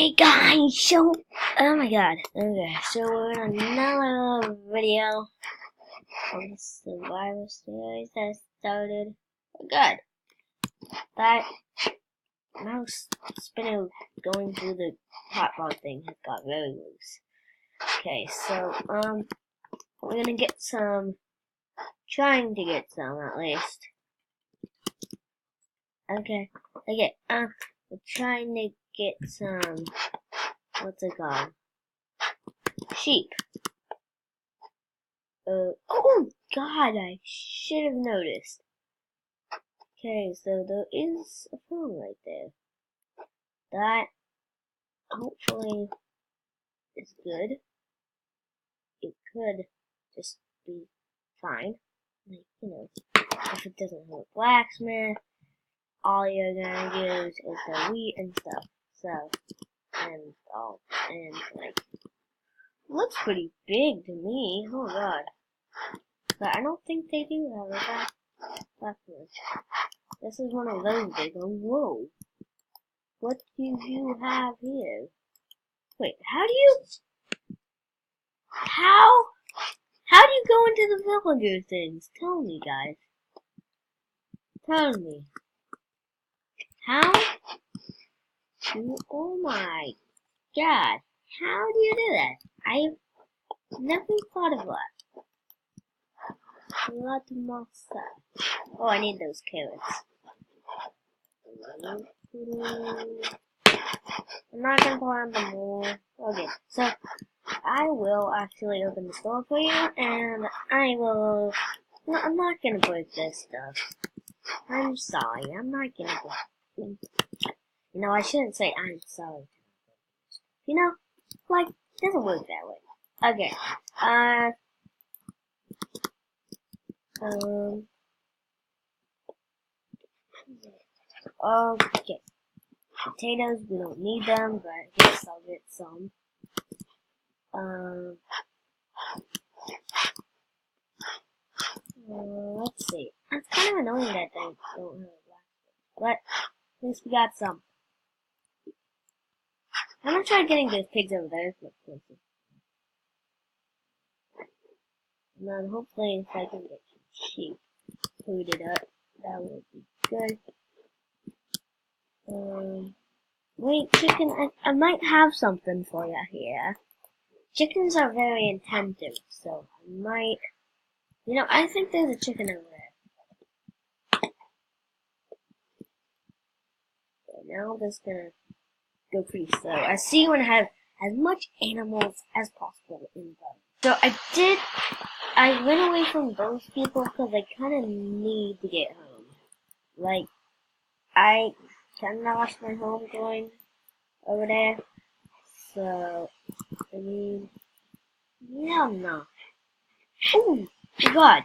Hey guys, oh my god, okay, so we're in another video on the survival series that started. Good. That mouse spinner going through the hotbar thing has got very loose. Okay, so, we're gonna get some, trying to get some at least. Okay, we're trying to get some, what's it called? Sheep. Oh god, I should have noticed. Okay, so there is a phone right there. That, hopefully, is good. It could just be fine. Like, if it doesn't have a blacksmith, all you're gonna use is the wheat and stuff. So, looks pretty big to me. Oh god. But I don't think they do have a blacksmith. This is one of those big ones. Whoa. What do you have here? Wait, how do you go into the villager things? Tell me, guys. Tell me. Oh my god. How do you do that? I've never thought of that. A lot more stuff. Oh, I need those carrots. I'm not gonna plant them more. Okay, so I will actually open the store for you, and I will. No, I'm not gonna break this stuff. I'm sorry. I'm not gonna break. I shouldn't say I'm sorry. It doesn't work that way. Okay. Okay. Potatoes, we don't need them, but I guess I'll get some. Let's see. It's kind of annoying that they don't have a black, but at least we got some. I'm gonna try getting those pigs over there. And then hopefully if I can get some sheep fooded up, that would be good. Wait, chicken, I might have something for you here. Chickens are very attentive, so I might, I think there's a chicken over there. Okay, now I'm just gonna go pretty slow. I see you want to have as much animals as possible in them. So I went away from those people because I kind of need to get home. I kind of lost my home going over there. So, yeah, no. Oh, God.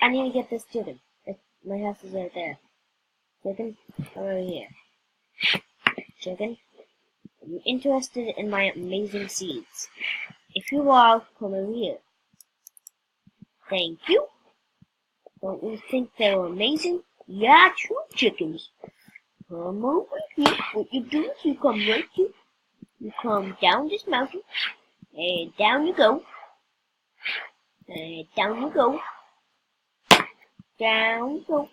I need to get this chicken. My house is right there. Chicken, come over here. Chicken, are you interested in my amazing seeds? If you are, come over here. Thank you. Don't you think they're amazing? Yeah, true, chickens. Come over here. What you do is you come right here. You come down this mountain, and down you go. And down you go. Down you go.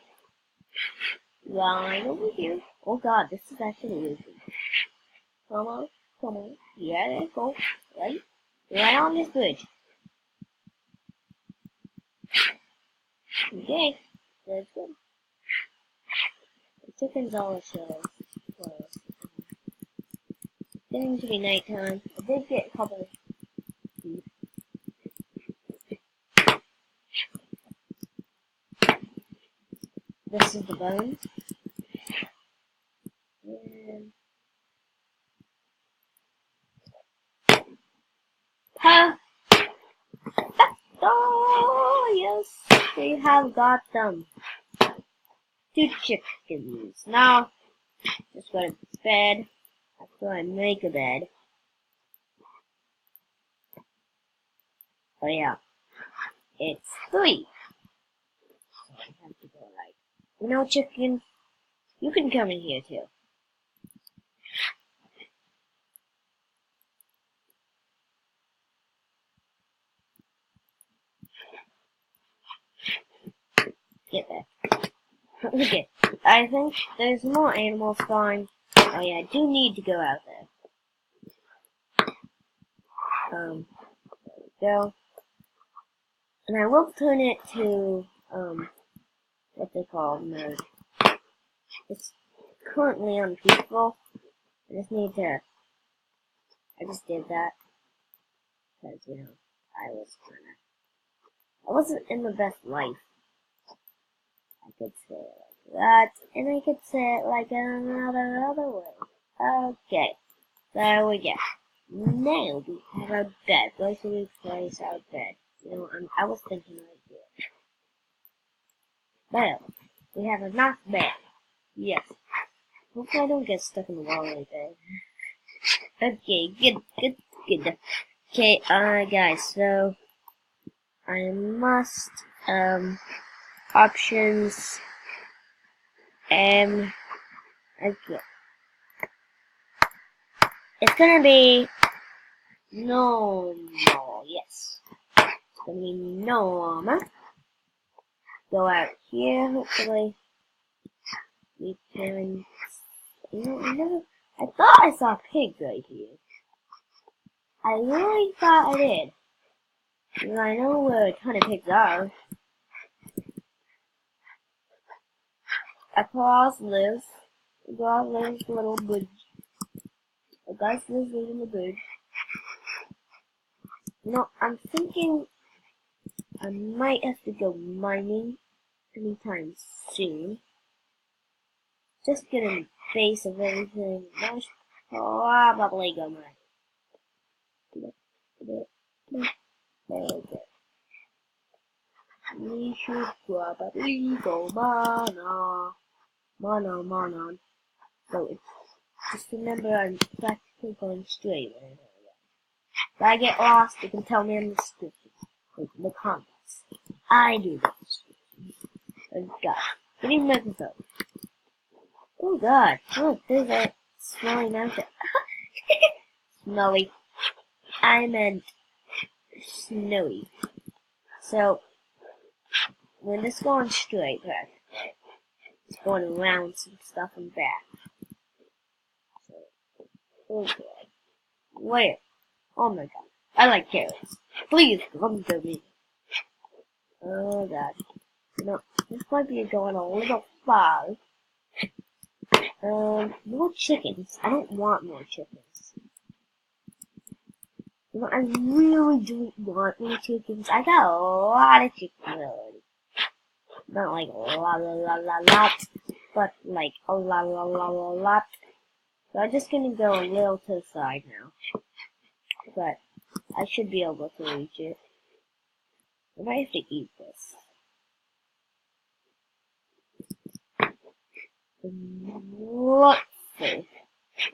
Right over here. Oh god, this is actually easy. Come on, come on. Yeah, there you go. Right on this bridge. Okay, that's good. The chickens all show. Getting to be nighttime. I did get a couple of sheep. This is the bone. And oh yes, we have got them. 2 chickens. Now, just go to bed. After I make a bed. Oh yeah, it's 3. So I have to go chicken, you can come in here too. Okay, I think there's more animal spawn. Oh yeah, I do need to go out there. There we go. And I will turn it to, what they call mode. It's currently unpeaceful. I just did that. Because, I wasn't in the best life. I could say it like that, and I could say it like another other way. Okay, there we go. Now we have our bed. Where should we place our bed? I was thinking right here. Well, we have a nice bed. Yes. Hopefully I don't get stuck in the wall like that. Okay, good. Okay, guys, so I must, options, okay. It's gonna be normal, yes. It's gonna be normal. Go out here, hopefully. We can, I thought I saw a pig right here. I really thought I did. Because I know where a ton of pigs are. Across this, little bridge. Across this little bridge. I'm thinking I might have to go mining anytime soon. Just get a base of everything. Most probably go mining. There we go. We should probably go mana. So it's just remember I'm practically going straight right now. If I get lost, you can tell me in the description, in the comments. I do this. Oh god, getting microphone. Oh god, look, there's a smelly mountain. Smelly. I meant snowy. So, when this going straight, it's going around some stuff and back. So, okay. Where? Oh my god. I like carrots. Please come to me. Oh god. This might be going a little far. More chickens. I don't want more chickens. I really don't want more chickens. I got a lot of chickens already. Not like a lot, but like a lot. So I'm just gonna go a little to the side now. But I should be able to reach it. I might have to eat this.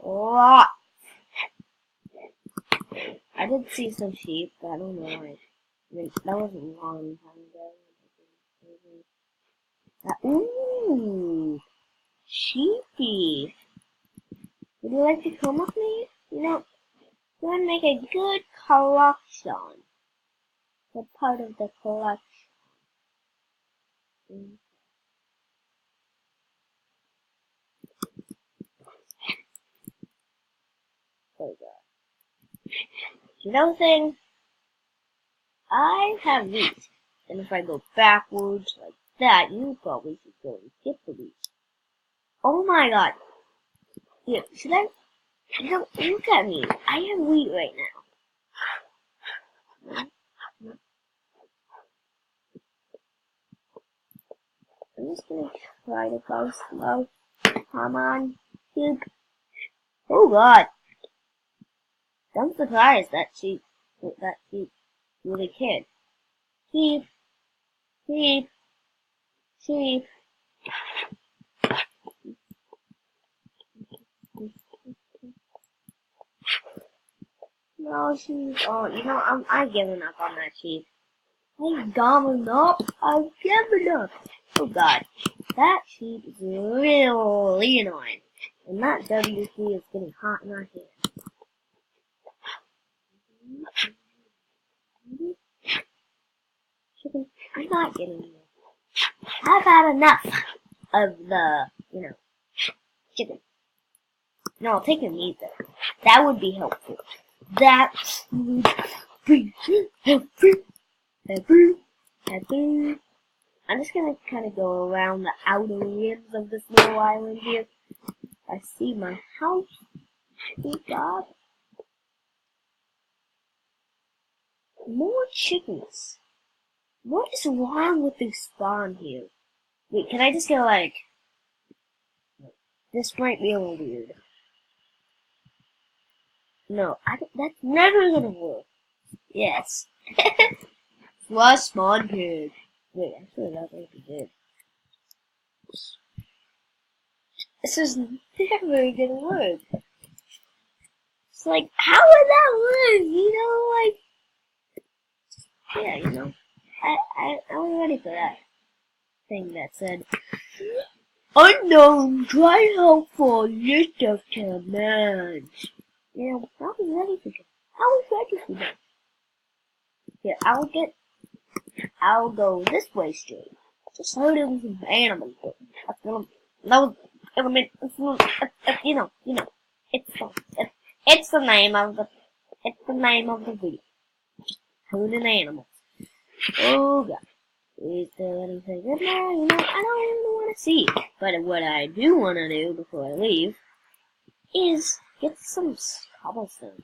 Lots. I did see some sheep, but I don't know why. That wasn't a long time ago. Ooh! Sheepy! Would you like to come with me? You want to make a good collection. What part of the collection? There we go. You know the thing? I have wheat. And if I go backwards like that, you probably should go and get the wheat. Oh my god. Here, should I? Look at me. I have wheat right now. I'm just gonna try to go slow. Come on, sheep. Oh god. I'm surprised that sheep really cared. Sheep. No, sheep. Oh, I've given up on that sheep. I've given up. Oh god. That sheep is really annoying. And that WC is getting hot in our hands. Chicken, I'm not getting you. I've had enough. of the, chicken. No, I'll take the meat though. That would be helpful. That would be helpful. I'm just gonna kind of go around the outer rims of this little island here. I see my house. Thank God. More chickens. What is wrong with this spawn here? Wait, can I just go like... This might be a little weird. No, that's never gonna work. Yes. Plus spawn pig. Wait, actually that might be good. This is never gonna work. It's like, how would that work? I was ready for that thing that said, unknown, try help for list of commands. I was ready for that. Here, I'll go this way straight. Just heard it was an animal. It's the name of the video. Heard an animal. Oh God. Is there anything in there? I don't really want to see. But what I do want to do before I leave is get some cobblestone.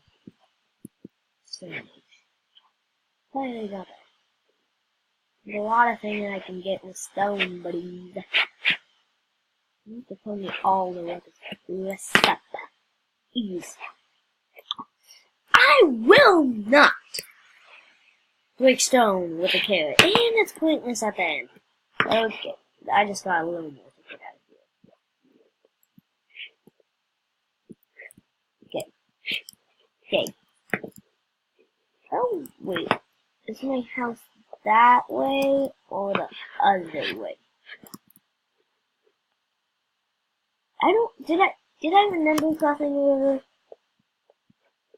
Finally got that. There's a lot of things I can get with stone, buddies. You have to tell me all the recipes. I will not break stone with a carrot, and it's pointless at the end. Okay, I just got a little more to get out of here. Okay. Oh, wait. Is my house that way or the other way? Did I remember crossing the river?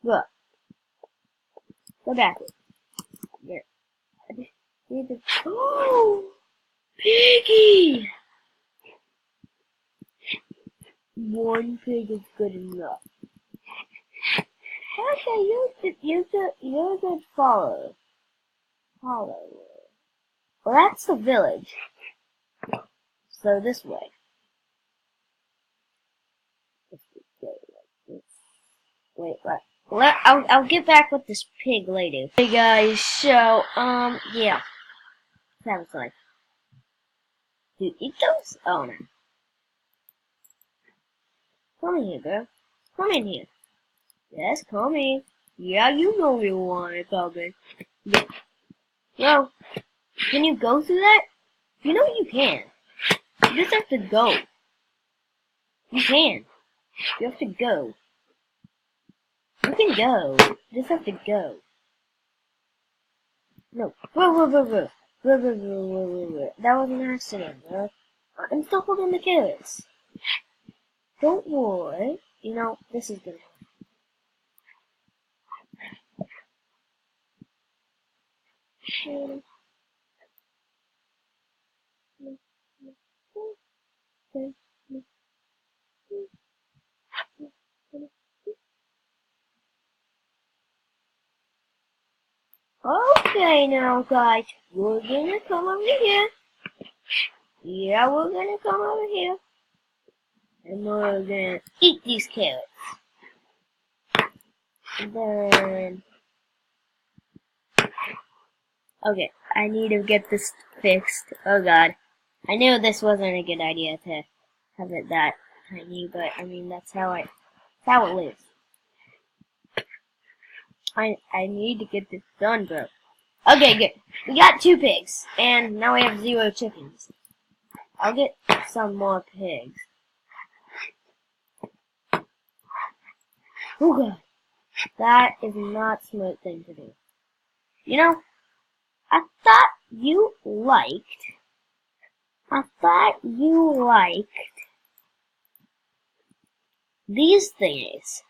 Look. Go backwards. There. I just need to... Oh! Piggy! One pig is good enough. Okay, you're a good follower. Well, that's the village. So this way. Wait, what? I'll get back with this pig later. Hey guys, so, yeah. That was fun. Dude, eat those? Oh no. Come in here, girl. Come in here. Yes, come in. Yeah, you know you want it, Bubba. Yeah. Yo, can you go through that? You know you can. You just have to go. You can. You have to go. You can go. You just have to go. No. That was an accident, bro. I'm still holding the carrots. Don't worry. This is gonna happen. Okay, now, guys. We're gonna come over here. Yeah, we're gonna come over here. And we're gonna eat these carrots. And then... Okay, I need to get this fixed. Oh god. I knew this wasn't a good idea to have it that tiny, but I mean, that's how it lives. I need to get this done, bro. Okay, good. We got 2 pigs, and now we have 0 chickens. I'll get some more pigs. Oh god. That is not a smart thing to do. I thought you liked these things.